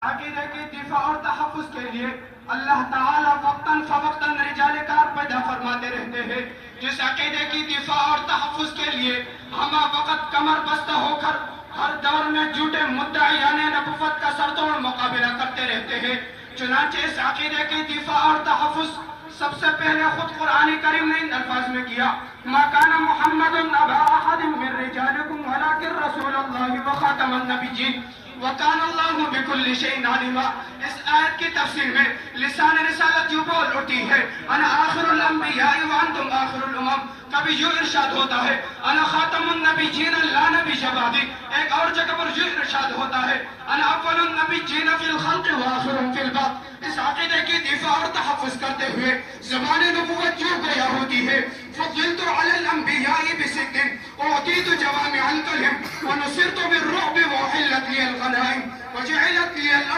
عقیدے کی دفاع اور تحفظ کے لیے اللہ تعالیٰ وقتاً فوقتاً رجال کار پیدا فرماتے رہتے ہیں. جس عقیدے کی دفاع اور تحفظ کے لیے ہم وقت کمر بستہ ہو کر ہر دور میں جھوٹے مدعیان نبوت کا سرتوڑ مقابلہ کرتے رہتے ہیں. چنانچہ اس عقیدے کی دفاع اور تحفظ سب سے پہلے خود قرآن کریم نے ان الفاظ میں کیا: ما کان محمد ابا احد من رجالکم ولکن رسول اللہ وخاتم النبیین وَكَانَ اللَّهُ بِكُلِّ شَيْءٍ عَلِيمًا. اس آیت کی تفسیر میں لسان رسالت یوں بول اٹھی ہے: انا آخر الانبیاء وانتم آخر الامم. کبھی یوں ارشاد ہوتا ہے: انا خاتم النبیین لا نبی بعدی. ایک اور جگہ پر یوں ارشاد ہوتا ہے: انا اول النبیین فی الخلق واخرهم فی البعث. اس عقیدے کی دفاع اور تحفظ کرتے ہوئے زبان نبوت یوں گویا ہوتی ہے: فضلت علی الانبیاء بست اعطیت جوامع الکلم ونصرت بالرعب وحلت لی الغنائم وجعلت لی الارض